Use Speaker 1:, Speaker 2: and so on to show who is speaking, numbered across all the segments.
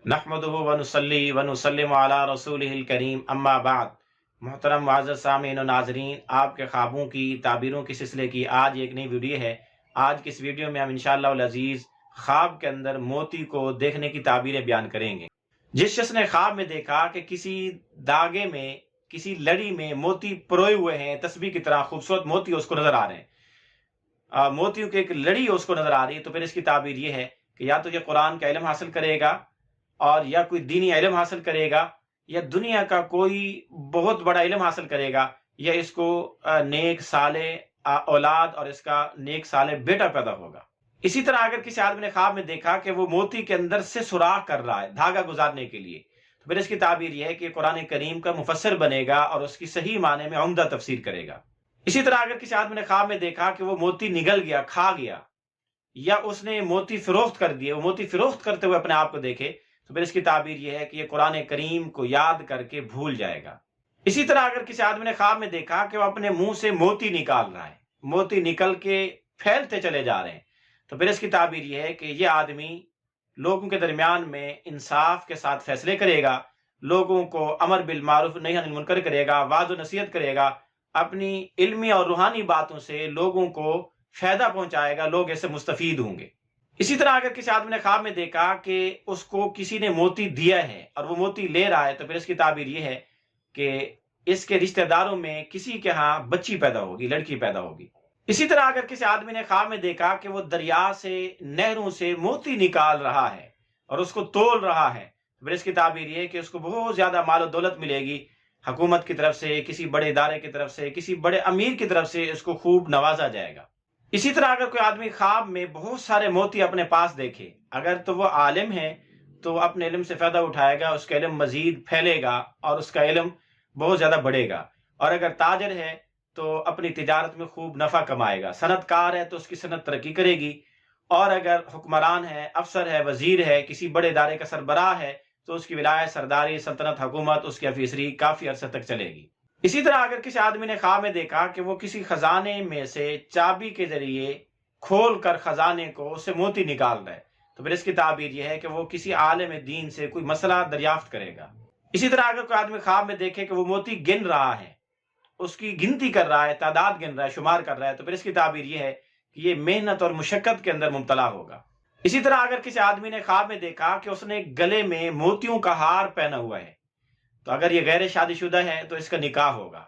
Speaker 1: नहमदुहु व नुसल्ली व नुसल्लिमु अला रसूलिहिल करीम अम्मा बाद। मोहतरम मुअज़्ज़ज़ सामीन व नाज़रीन, आपके ख्वाबों की ताबीरों के सिलसिले की आज एक नई वीडियो है। आज की इस वीडियो में हम इंशाअल्लाह अल अज़ीज़ ख्वाब के अंदर मोती को देखने की ताबीरें बयान करेंगे। जिस शख्स ने ख्वाब में देखा कि किसी धागे में, किसी लड़ी में मोती परोए हुए हैं, तस्बीह की तरह खूबसूरत मोती उसको नजर आ रहे हैं, मोतियों की एक लड़ी उसको नजर आ रही है, तो फिर इसकी ताबीर ये है कि या तो ये कुरान का इल्म हासिल करेगा और या कोई दीनी इल्म हासिल करेगा, या दुनिया का कोई बहुत बड़ा इल्म हासिल करेगा, या इसको नेक साले औलाद और इसका नेक साले बेटा पैदा होगा। इसी तरह अगर किसी आदमी ने ख्वाब में देखा कि वो मोती के अंदर से सुराख कर रहा है धागा गुजारने के लिए, तो फिर इसकी ताबीर यह है कि कुरान करीम का मुफस्सिर बनेगा और उसकी सही माने में उम्दा तफसीर करेगा। इसी तरह अगर किसी आदमी ने ख्वाब में देखा कि वो मोती निगल गया, खा गया, या उसने मोती फिरोख्त कर दिए, वो मोती फिरोख्त करते हुए अपने आप को देखे, तो फिर इसकी ताबीर यह है कि ये कुरान करीम को याद करके भूल जाएगा। इसी तरह अगर किसी आदमी ने ख्वाब में देखा कि वो अपने मुंह से मोती निकाल रहा है, मोती निकल के फैलते चले जा रहे हैं, तो फिर इसकी ताबीर यह है कि यह आदमी लोगों के दरमियान में इंसाफ के साथ फैसले करेगा, लोगों को अमर बिल मारूफ नही अनिल मुनकर करेगा, वाज़ व नसीहत करेगा, अपनी इल्मी और रूहानी बातों से लोगों को फायदा पहुंचाएगा, लोग इससे मुस्तफीद होंगे। इसी तरह अगर किसी आदमी ने ख्वाब में देखा कि उसको किसी ने मोती दिया है और वो मोती ले रहा है, तो फिर इसकी ताबीर ये है कि इसके रिश्तेदारों में किसी के यहाँ बच्ची पैदा होगी, लड़की पैदा होगी। इसी तरह अगर किसी आदमी ने ख्वाब में देखा कि वो दरिया से, नहरों से मोती निकाल रहा है और उसको तोल रहा है, तो फिर इसकी ताबीर ये है कि उसको बहुत ज्यादा माल और दौलत मिलेगी, हुकूमत की तरफ से, किसी बड़े इदारे की तरफ से, किसी बड़े अमीर की तरफ से इसको खूब नवाजा जाएगा। इसी तरह अगर कोई आदमी ख्वाब में बहुत सारे मोती अपने पास देखे, अगर तो वो आलिम है तो अपने इल्म से फायदा उठाएगा, उसका इल्म मजीद फैलेगा और उसका इल्म बहुत ज्यादा बढ़ेगा। और अगर ताजर है तो अपनी तिजारत में खूब नफा कमाएगा, सनतकार है तो उसकी सनत तरक्की करेगी, और अगर हुक्मरान है, अफसर है, वजीर है, किसी बड़े इदारे का सरबराह है, तो उसकी विलायत, सरदारी, सल्तनत, हुकूमत, उसकी अफीसरी काफी अरसे तक चलेगी। इसी तरह अगर किसी आदमी ने ख्वाब में देखा कि वो किसी खजाने में से चाबी के जरिए खोल कर खजाने को उससे मोती निकाल रहा है, तो फिर इसकी ताबीर यह है कि वो किसी आलिम दीन से कोई मसला दरियाफ्त करेगा। इसी तरह अगर कोई आदमी ख्वाब में देखे कि वो मोती गिन रहा है, उसकी गिनती कर रहा है, तादाद गिन रहा है, शुमार कर रहा है, तो फिर इसकी ताबीर यह है कि ये मेहनत और मुशक्कत के अंदर मुब्तला होगा। इसी तरह अगर किसी आदमी ने ख्वाब में देखा कि उसने गले में मोतियों का हार पहना हुआ है, तो अगर ये गैर शादीशुदा है तो इसका निकाह होगा,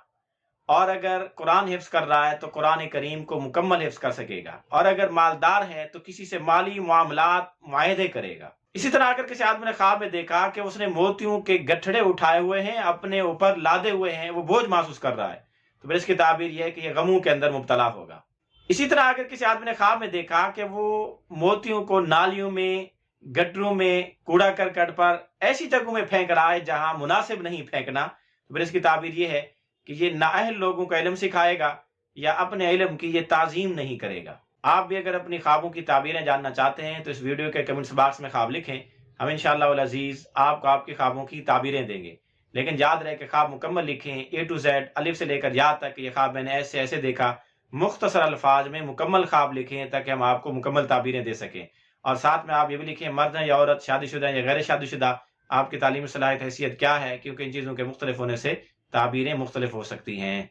Speaker 1: और अगर कुरान हिफ्ज कर रहा है तो कुरान करीम को मुकम्मल हिफ्ज कर सकेगा, और अगर मालदार है तो किसी से माली मामलात मुआहदे करेगा। इसी तरह अगर किसी आदमी ने ख्वाब में देखा कि उसने मोतियों के गठड़े उठाए हुए हैं, अपने ऊपर लादे हुए हैं, वो बोझ महसूस कर रहा है, तो फिर इसकी ताबीर यह है कि यह गमों के अंदर मुब्तला होगा। इसी तरह अगर किसी आदमी ने ख्वाब में देखा कि वो मोतियों को नालियों में, गटरों में, कूड़ा करकट पर ऐसी जगहों में फेंक रहा है जहां मुनासिब नहीं फेंकना, तो फिर इसकी ताबीर ये है कि ये नाअहल लोगों को इल्म सिखाएगा या अपने इल्म की ये ताजीम नहीं करेगा। आप भी अगर अपनी ख्वाबों की ताबीरें जानना चाहते हैं तो इस वीडियो के कमेंट्स बॉक्स में ख्वाब लिखें, हम इंशाअल्लाह अल अज़ीज़ आपको आपकी ख्वाबों की ताबीरें देंगे। लेकिन याद रहे कि ख्वाब मुकम्मल लिखें, ए टू जेड, अलिफ से लेकर या तक, ये ख्वाब मैंने ऐसे ऐसे देखा, मुख्तसर अल्फाज में मुकम्मल ख्वाब लिखें ताकि हम आपको मुकम्मल ताबीरें दे सकें। और साथ में आप ये भी लिखें मर्द या औरत, शादीशुदा या गैर शादीशुदा, आपकी तालीमी सलाहियत हैसियत क्या है, क्योंकि इन चीज़ों के मुख्तलिफ होने से ताबीरें मुख्तलिफ हो सकती हैं।